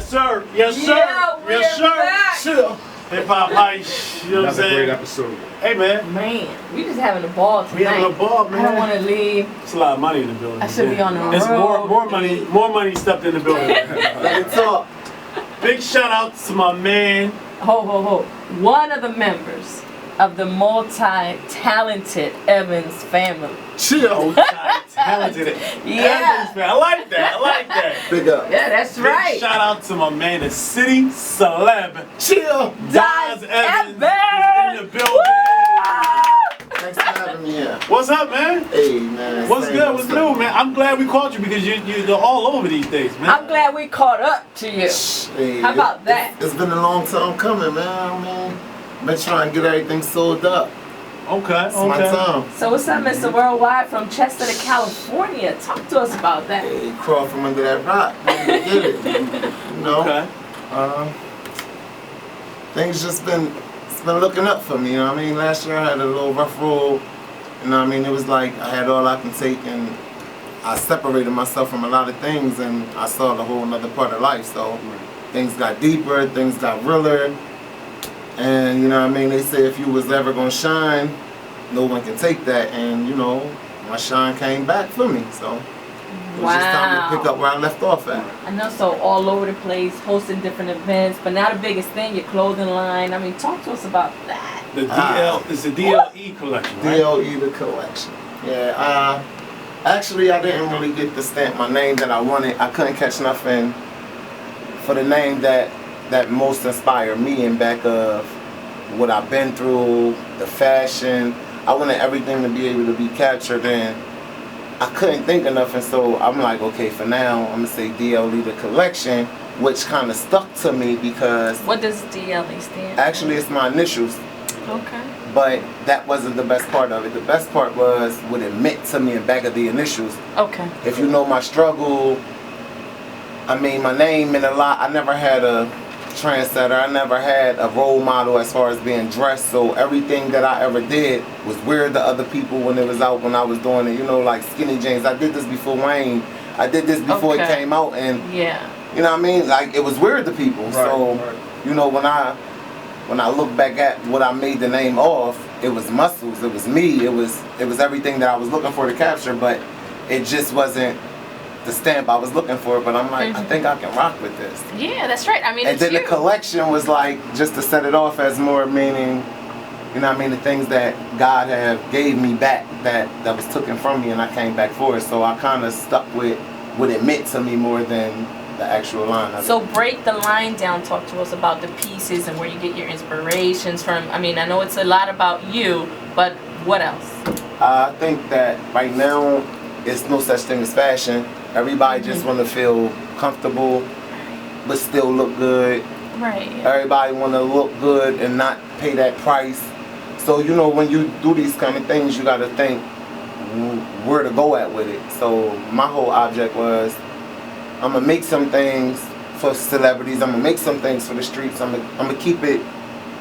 sir. Yes, sir. Yeah, we're yes, sir. back. Sure. Hip-Hop Heist. You know what I'm saying? Great episode. Hey, man. Man, we just having a ball tonight. We having a ball, man. I don't want to leave. It's a lot of money in the building. I should be on the road. It's more money stepped in the building. Let me talk. Big shout out to my man. Ho. One of the members of the multi-talented Evans family. Chill. Multi-talented Yeah. Evans family. I like that. Big up. Yeah, that's Big right. shout out to my man, the city celeb. Chill. Dahz Evans is in the building. Thanks for having me here. What's up, man? Hey, man. What's good? What's new, man? I'm glad we caught you because you're all over these days, man. I'm glad we caught up to you. Hey, How about that? It's been a long time coming, man. Been trying to get everything sold up. Okay. It's my time. So what's up, Mr. Worldwide from Chester to California? Talk to us about that. Hey, crawl from under that rock. Get it. You know? Okay. Things just been, it's been looking up for me, you know what I mean? Last year I had a little rough road, you know what I mean? It was like I had all I can take and I separated myself from a lot of things and I saw the whole another part of life. So things got deeper, things got realer. And you know what I mean, they say if you was ever gonna shine, no one can take that. And you know, my shine came back for me. So it was just time to pick up where I left off at. I know, so all over the place, hosting different events, but now the biggest thing, your clothing line. I mean, talk to us about that. The it's the DLE collection, right? DLE the collection. Yeah, actually I didn't really get to stamp my name that I wanted. I couldn't catch nothing for the name that most inspired me in back of what I've been through, the fashion. I wanted everything to be able to be captured and I couldn't think of nothing, so I'm like, okay, for now, I'm gonna say DLE the collection, which kind of stuck to me because... What does DLE stand for? Actually, it's my initials. Okay. But that wasn't the best part of it. The best part was what it meant to me in back of the initials. Okay. If you know my struggle, I mean, my name meant a lot. I never had a trendsetter. I never had a role model as far as being dressed. So everything that I ever did was weird to other people when it was out, when I was doing it. You know, like skinny jeans. I did this before Wayne. I did this before it came out. And, you know what I mean? Like, it was weird to people. You know, when I look back at what I made the name of, it was muscles, it was me, it was everything that I was looking for to capture, but it just wasn't the stamp I was looking for. But I'm like, I think I can rock with this. Yeah, that's right. I mean, and then the collection was like, just to set it off as more meaning, you know what I mean, the things that God have gave me back that was taken from me and I came back for it. So I kind of stuck with what it meant to me more than the actual line. So break the line down, talk to us about the pieces and where you get your inspirations from. I mean, I know it's a lot about you, but what else? I think that right now, it's no such thing as fashion. Everybody just want to feel comfortable, but still look good. Right. Everybody want to look good and not pay that price. So, you know, when you do these kind of things, you got to think where to go at with it. So my whole object was, I'm going to make some things for celebrities. I'm going to make some things for the streets. I'm going to keep it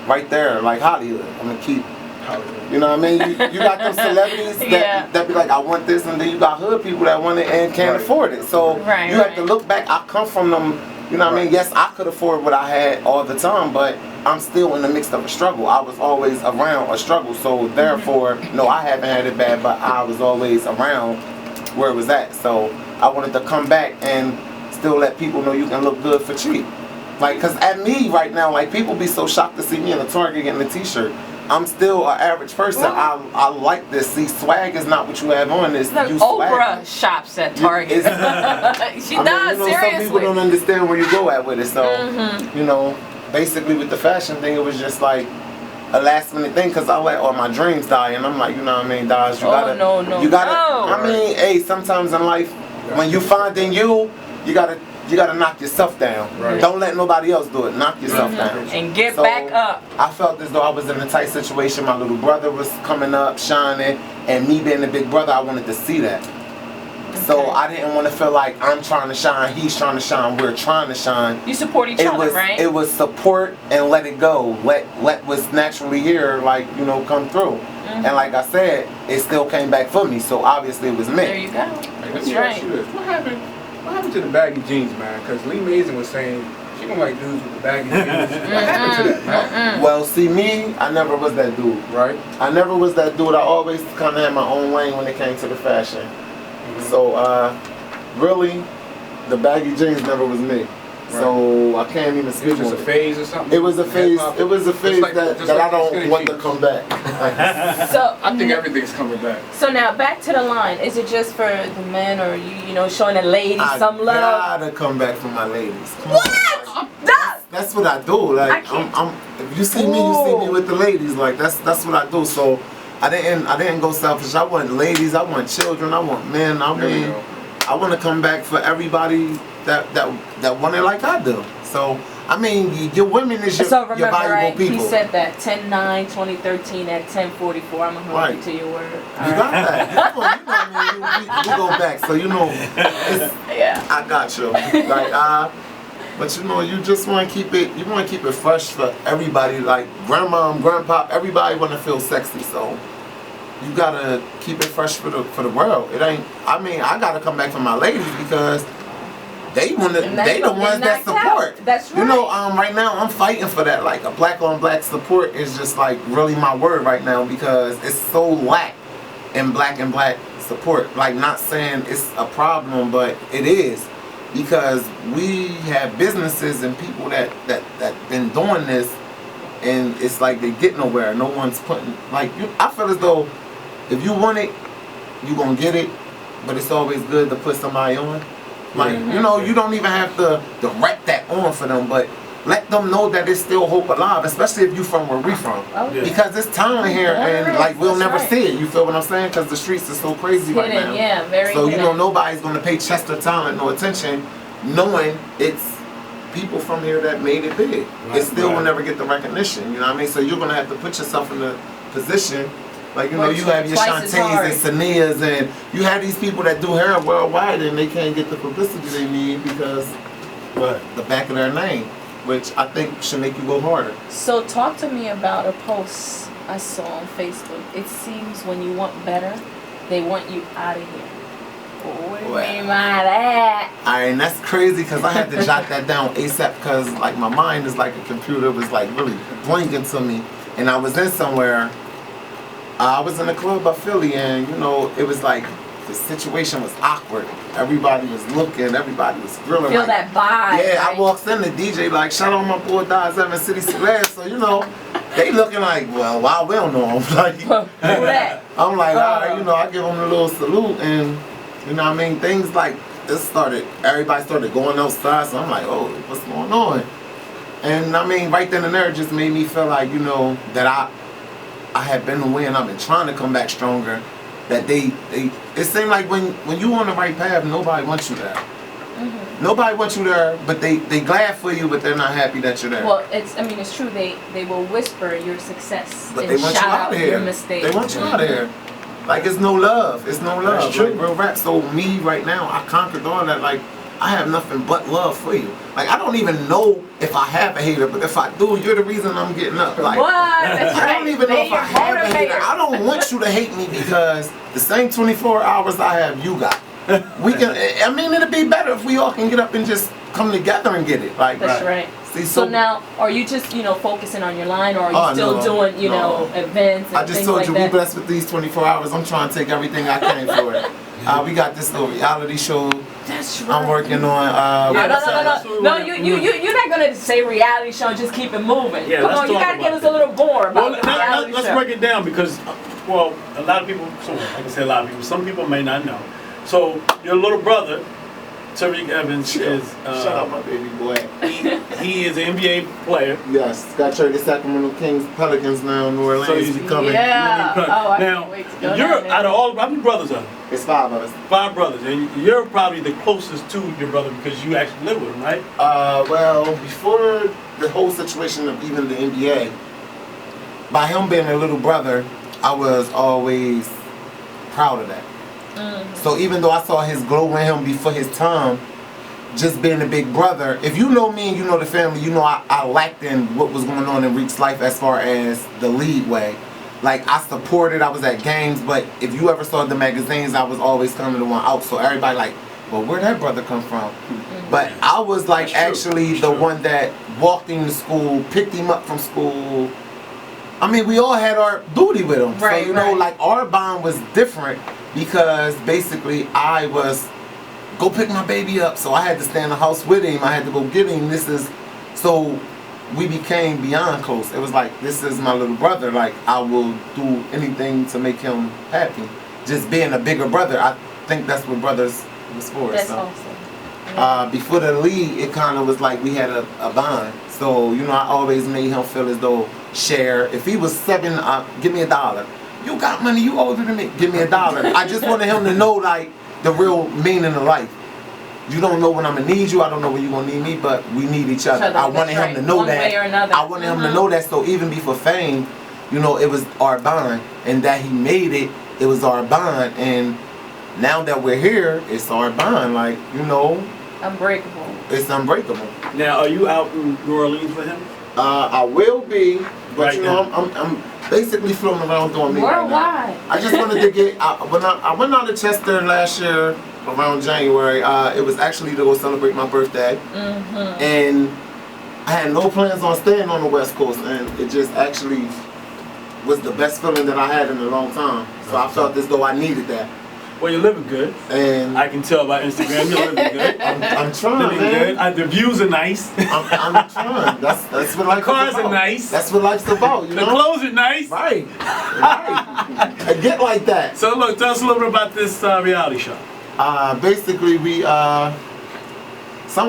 right there, like Hollywood. I'm going to keep Hollywood. You know what I mean? You got them celebrities that be like, I want this, and then you got hood people that want it and can't afford it. So you have to look back. I come from them, you know what I mean? Yes, I could afford what I had all the time, but I'm still in the midst of a struggle. I was always around a struggle. So therefore, no, I haven't had it bad, but I was always around where it was at. So I wanted to come back and still let people know you can look good for cheap. Like, cause at me right now, like people be so shocked to see me in a Target getting a t-shirt. I'm still an average person. I like this. See, swag is not what you have on this. Look, Oprah shops at Target. She does, seriously. Some people don't understand where you go at with it. So, you know, basically with the fashion thing, it was just like a last minute thing because I let all my dreams die. And I'm like, you know what I mean, Dahz, you gotta, I mean, hey, sometimes in life, when you find in you gotta knock yourself down. Don't let nobody else do it. Knock yourself down. And get back up. I felt as though I was in a tight situation. My little brother was coming up, shining, and me being the big brother, I wanted to see that. So I didn't want to feel like I'm trying to shine, he's trying to shine, we're trying to shine. You support each other, right? It was support and let it go. Let what's naturally here, like, you know, come through. And like I said, it still came back for me. So obviously it was meant. There you go. That's right. What happened to the baggy jeans, man? Because Lee Mason was saying She don't like dudes with the baggy jeans. What happened to that, man? Well, see me, I never was that dude. Right? I never was that dude. I always kind of had my own lane when it came to the fashion. So, really, the baggy jeans never was me. So I can't even It speak was just on a it. phase or something? It was a phase. Hip-hop? It was a phase like- that, just that like I skinny don't want to jeans. come back. So I think everything's coming back. So now back to the line. Is it just for the men, or you know, showing the ladies I some love? gotta come back for my ladies. Come What? on. Dahz! That's what I do. I Like can't- if you see me, you see me with the ladies. Like that's what I do. So I didn't go selfish. I want ladies. I want children. I want men. I There we mean, go. I want to come back for everybody that want it like I do. So I mean, your women is your, So your remember, valuable right? people. He said that 10/9/2013 at 10:44. I'm gonna hold Right. you to your word. You got that. You know we go back. So you know, it's, Yeah. I got you. Like but you know, you just want to keep it. You want to keep it fresh for everybody. Like grandma, grandpa, everybody want to feel sexy. So you gotta keep it fresh for the world. It ain't. I mean, I gotta come back for my ladies because they wanna. And They the ones that knocked out. support. That's You know, right. right now I'm fighting for that. Like a black on black support is just like really my word right now because it's so lack in black and black support. Like not saying it's a problem, but it is because we have businesses and people that been doing this, and it's like they get nowhere. No one's putting like you. I feel as though if you want it, you gonna get it, but it's always good to put somebody on. Like, you know, you don't even have to direct that on for them, but let them know that there's still hope alive, especially if you from where we from. Oh, Yeah. Because it's time here and like we'll That's never right. see it. You feel what I'm saying? Because the streets are so crazy right Hidden, now. yeah, very So you hidden. know nobody's gonna pay Chester Talent no attention, knowing it's people from here that made it big. It still will never get the recognition. You know what I mean? So you're gonna have to put yourself in the position. Like, you know, Work you have your twice as Shantaes hard. and Sanias, and you have these people that do hair worldwide, and they can't get the publicity they need because the back of their name, which I think should make you go harder. So talk to me about a post I saw on Facebook. It seems when you want better, they want you out of here. What do you Well. mean by that? And that's crazy because I had to jot that down ASAP because like my mind is like a computer. It was like really blinking to me, and I was in somewhere. I was in a club by Philly, and you know it was like the situation was awkward. Everybody was looking, everybody was grilling. Feel like, that vibe. yeah, right? I walks in, the DJ like, shout out my boy Dahz in City Square. So you know, they looking like, well, why we don't know him? Like, Who that? I'm like, all right, you know, I give them a little salute, and you know what I mean? Things like this started, everybody started going outside, so I'm like, oh, what's going on? And I mean, right then and there, it just made me feel like, you know, that I had been away and I've been trying to come back stronger. That it seemed like when you on the right path, nobody wants you there. Mm-hmm. Nobody wants you there, but they glad for you, but they're not happy that you're there. Well, it's true. They will whisper your success But and they want you shout out out of here. your mistakes. They want you out of here. Like it's no love. It's no love. That's true. Like real rap. So me right now, I conquered all that. Like I have nothing but love for you. Like I don't even know if I have a hater, but if I do, you're the reason I'm getting up. Like What? That's I right. don't even know They if I your have a hater. motivator. I don't want you to hate me because the same 24 hours I have, you got. We can. I mean, it'd be better if we all can get up and just come together and get it. Like That's right. See, So now, are you just focusing on your line, or are you Oh, still no, doing no. events and I just things told like you we that? blessed with these 24 hours. I'm trying to take everything I can for it. We got this little reality show That's right. I'm working on. No, you're not gonna say reality show and just keep it moving. Yeah, Come let's on, you talk gotta about give us a little more Well, about the reality let's show. break it down because, well, a lot of people, so I can say a lot of people, some people may not know. So, your little brother, Tariq Evans, is, Shout out my baby boy. he is an NBA player. Yes, got traded to Sacramento Kings, Pelicans now, New Orleans. So He coming. Yeah. Oh, I now, can't wait to go you're down there. out of all, how many brothers are there? It's 5 of us. 5 brothers, and you're probably the closest to your brother because you actually live with him, right? Well, before the whole situation of even the NBA, by him being a little brother, I was always proud of that. So even though I saw his glow in him before his time, just being a big brother, if you know me and you know the family, you know I lacked in what was going on in Reek's life as far as the lead way. Like I supported, I was at games, but if you ever saw the magazines, I was always coming the one out. So everybody like, well, where'd that brother come from? But I was like actually the one that walked him to school, picked him up from school. I mean, we all had our duty with him. Right, so, you know, right. like our bond was different because basically I was go pick my baby up. So I had to stay in the house with him. I had to go get him. So we became beyond close. It was like, this is my little brother. Like, I will do anything to make him happy. Just being a bigger brother, I think that's what brothers was for. That's so. awesome. Yeah. Before the league, it kind of was like we had a bond. So, you know, I always made him feel as though share. If he was 7, give me $1. You got money, you older than me, give me $1. I just wanted him to know, like, the real meaning of life. You don't know when I'm gonna need you. I don't know when you're gonna need me, but we need each other. I wanted him to know One that. way or another. I wanted him to know that. So even before fame, you know, it was our bond, and that he made it. It was our bond, and now that we're here, it's our bond. Like, you know, Unbreakable. it's unbreakable. Now, are you out in New Orleans with him? I will be, but Right you know, now. I'm basically floating around doing me. Right now. Worldwide. I just wanted to get. When I went out to Chester last year around January. It was actually to go celebrate my birthday, and I had no plans on staying on the West Coast, and it just actually was the best feeling that I had in a long time. So I felt as though I needed that. Well, you're living good. And I can tell by Instagram you're living good. I'm trying, Living man. good. The views are nice. I'm trying. That's what life is about. Cars are nice. That's what life's about, you The know? clothes are nice. Right. I get like that. So look, tell us a little bit about this reality show. Basically,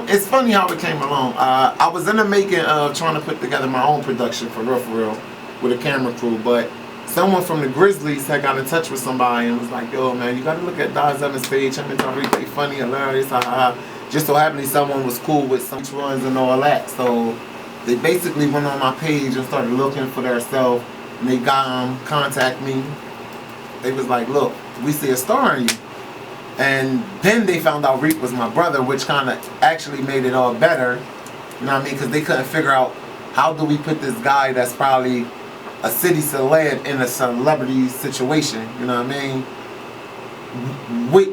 it's funny how it came along. I was in the making of trying to put together my own production for real, with a camera crew, but someone from the Grizzlies had got in touch with somebody and was like, yo, man, you gotta look at Dahz Evans' page. Him and Tariq, they funny, hilarious, Just so happened someone was cool with some runs and all that. So they basically went on my page and started looking for themselves, and they contact me. They was like, look, we see a star in you. And then they found out Reek was my brother, which kind of actually made it all better. You know what I mean? Because they couldn't figure out how do we put this guy that's probably a city celeb in a celebrity situation, you know what I mean? With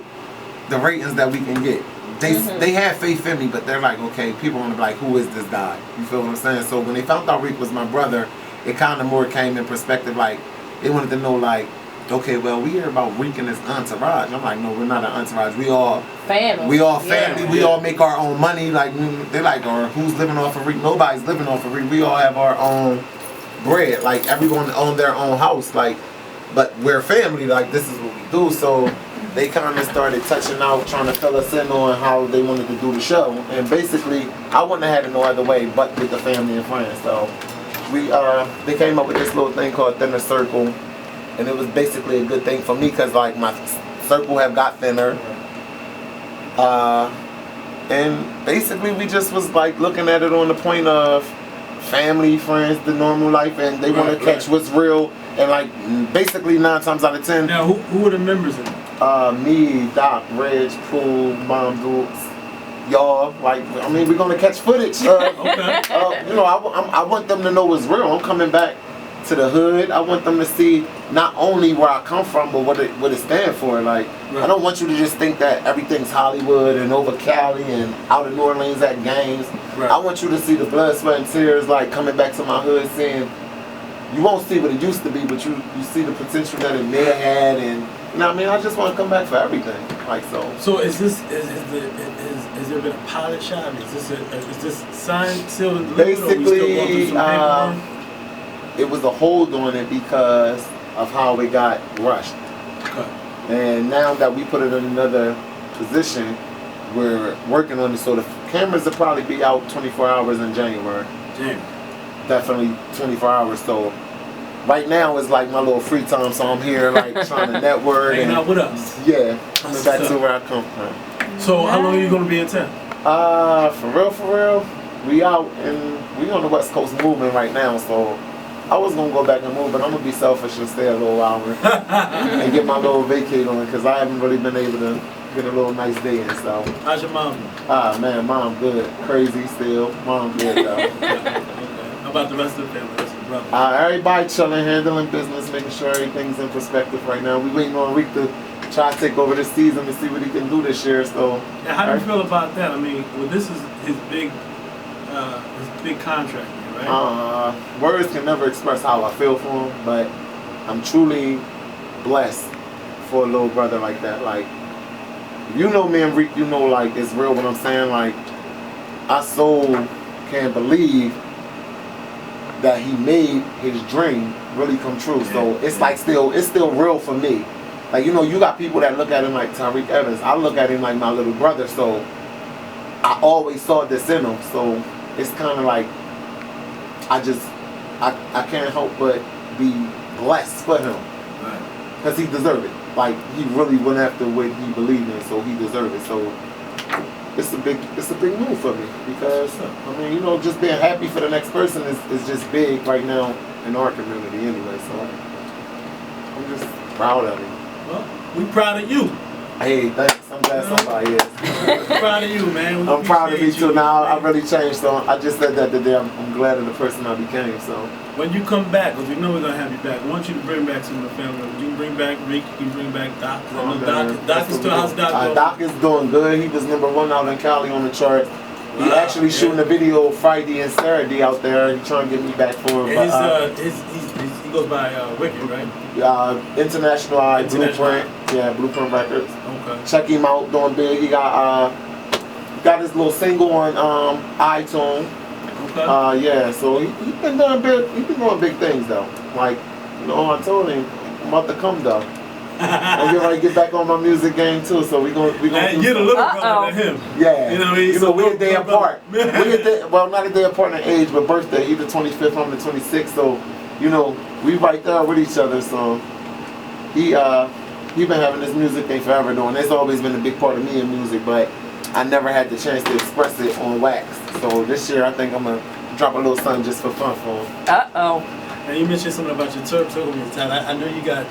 the ratings that we can get. They have faith in me, but they're like, okay, people want to be like, who is this guy? You feel what I'm saying? So when they found out Reek was my brother, it kind of more came in perspective, like, they wanted to know, like, okay, well, we hear about Reek and his entourage. I'm like, no, we're not an entourage. We all family. We all family. Yeah. We all make our own money. Like, they're like, or who's living off of Reek? Nobody's living off of Reek. We all have our own bread. Like, everyone own their own house. Like, but we're family. Like, this is what we do. So they kind of started touching out, trying to fill us in on how they wanted to do the show. And basically, I wouldn't have had it no other way but with the family and friends. So they came up with this little thing called Thinner Circle. And it was basically a good thing for me because, like, my circle have got thinner. And basically we just was, like, looking at it on the point of family, friends, the normal life, and they want to catch what's real. And, like, basically 9 times out of 10. Now, who are the members in it? Me, Doc, Reg, Pool, Mom, Dukes, y'all. Like, I mean, we're going to catch footage. Okay. You know, I want them to know what's real. I'm coming back to the hood. I want them to see not only where I come from, but what it stands for. Like, right. I don't want you to just think that everything's Hollywood and over Cali and out of New Orleans at games. Right. I want you to see the blood, sweat, and tears, like, coming back to my hood, saying, you won't see what it used to be, but you see the potential that it may have had, and you know what I mean? I just want to come back for everything. Like, so is there been a pilot shot? Is this signed, sealed, and delivered, basically, or we still going through some paperwork? it was a hold on it because of how it got rushed. Okay. And now that we put it in another position, we're working on it. So the cameras will probably be out 24 hours in January. Damn. Definitely 24 hours. So right now it's like my little free time. So I'm here like trying to network. Hanging and out with us. yeah, coming back to where I come from. So how long are you going to be in town? For real, we out and we on the West Coast moving right now. So I was gonna go back and move, but I'm gonna be selfish and stay a little while and get my little vacate on because I haven't really been able to get a little nice day in. So How's your mom? man, mom good, crazy still. Mom good though. Okay. How about the rest of the family? What's your brother? Everybody chilling, handling business, making sure everything's in perspective right now. We waiting on Reek to try to take over this season to see what he can do this year. So, Yeah, how do you feel about that? I mean, well, this is his big contract, right? Words can never express how I feel for him, but I'm truly blessed for a little brother like that. Like, you know me and Reek, you know, like, it's real what I'm saying. Like, I so can't believe that he made his dream really come true. So it's like it's still real for me. Like, you know, you got people that look at him like Tariq Evans. I look at him like my little brother. So I always saw this in him. So it's kind of like I can't help but be blessed for him. Because he deserved it. Like, he really went after what he believed in, so he deserved it. So it's a big move for me, because I mean, you know, just being happy for the next person is just big right now in our community anyway. So I'm just proud of him. Well, we proud of you. Hey, thanks. I'm glad somebody is. We're proud of you, man. I'm proud of me too. Now I really changed, so I just said that today. I'm glad of the person I became. So when you come back, because we know we're gonna have you back, I want you to bring back some of the family members. You can bring back Rick. You can bring back Doc. I know Doc is still. How's Doc going? Doc is doing good. He was #1 out in Cali on the chart. He actually shooting a video Friday and Saturday out there. He's trying to get me back for him. And he goes by Wicked, right? International Blueprint. Yeah, Blueprint Records. Okay. Check him out, doing big. He got his little single on iTunes. Okay. Yeah, so he been doing big. He been doing big things though. Like, you know, I told him I'm about to come though. I'm getting ready to get back on my music game too. So we gonna. And you're the little brother to him. Yeah. You know what I mean? You know, we're a day apart. Well, not a day apart in age, but birthday. He's the 25th, I'm the 26th. So, you know, we right there with each other. So he been having this music thing forever though, and it's always been a big part of me in music, but I never had the chance to express it on wax. So this year I think I'm gonna drop a little something just for fun for him. And you mentioned something about your Turbo. I know you got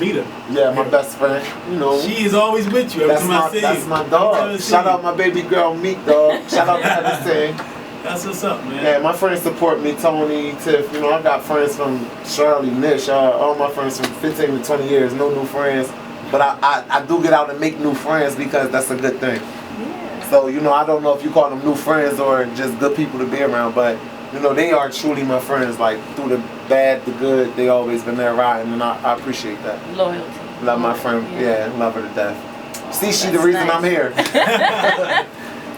Mita. Yeah, my best friend. You know, she is always with you every time I see you. That's my dog. Shout out my baby girl Meek, dog. Shout out to everything. That's what's up, man. Yeah, my friends support me, Tony, Tiff. You know, I got friends from Shirley, Nish, all my friends from 15 to 20 years, no new friends. But I do get out and make new friends because that's a good thing. Yeah. So, you know, I don't know if you call them new friends or just good people to be around, but, you know, they are truly my friends. Like, through the bad, the good, they always been there riding, and I appreciate that. Loyalty. Love my friend, yeah, love her to death. See, she the reason I'm here.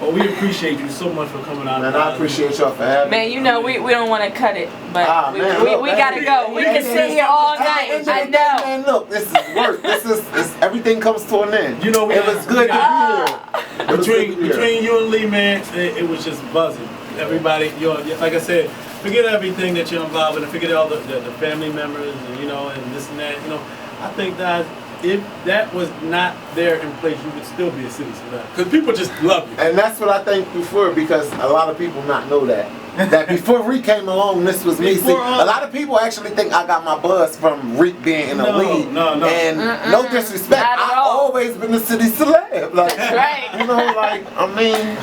Well, we appreciate you so much for coming out. Man, I appreciate y'all for having me. Man, you know, we don't want to cut it, but we gotta go. We can sit here all night. I know. Man, look, this is work. This everything comes to an end. You know, it was good to be here. Between you and Lee, man, it was just buzzing. Everybody, like I said, forget everything that you're involved in, and forget all the family members, and, you know, and this and that. You know, I think that if that was not there in place, you would still be a city celebrity. Because people just love you. And that's what I thank you for, because a lot of people not know that. That before Reek came along, this was me. See, a lot of people actually think I got my buzz from Reek being in the league. No. And no disrespect, I've always been a city celeb. Like, right. You know, like, I mean,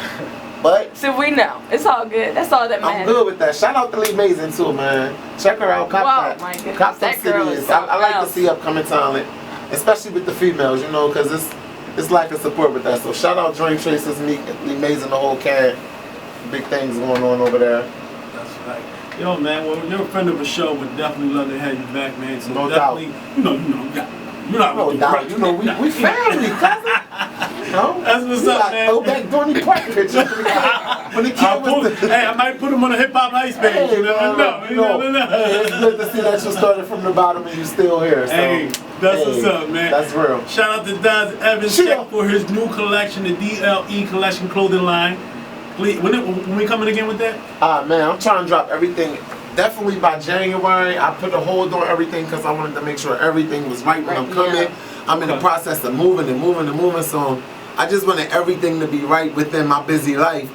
but. So we know. It's all good. That's all that matters. I'm good with that. Shout out to Lee Mason too, man. Check her out. Cop that. My goodness. Cop that girl is I like to see upcoming talent, especially with the females, you know, because it's like a support with that. So shout out Dream Chasers, Lee Mason, the whole can. Big things going on over there. That's right. Yo, man, well, you're a friend of the show, but definitely love to have you back, man. So no doubt. You know, you're not no doubt. You know, we family, cousin. No? That's what's up, man. Throw back Dorney Park picture when the kid was hey, I might put him on a Hip-Hop-Heist page. Hey, you never know. Hey, it's good to see that you started from the bottom and you still here. So, hey, that's what's up, man. That's real. Shout out to Dahz Evans for his new collection, the DLE collection clothing line. When we coming again with that? Man, I'm trying to drop everything. Definitely by January. I put a hold on everything because I wanted to make sure everything was right when I'm coming. Yeah. I'm in the process of moving, so I just wanted everything to be right within my busy life.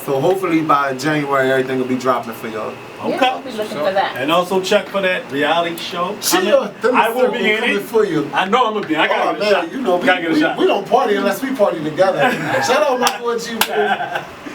So hopefully by January everything will be dropping for y'all. Okay. Yeah, we'll be looking for that. And also check for that reality show. I will be in it for you. I know I'm gonna be. I gotta get a shot. You know, we don't party unless we party together. Shout out my boy G.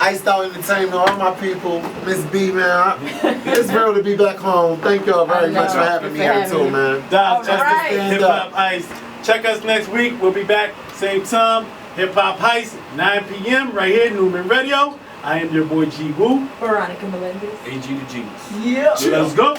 Iced Out Entertainment, all my people, Miss B, man. It's real to be back home. Thank y'all very much for having me here too, man. Dahz, Hip-Hop-Heist. Check us next week. We'll be back same time. Hip Hop Heist, 9 p.m. right here, Newman Radio. I am your boy G Woo. Veronica Melendez. AG the Genius. Yeah. Let's go.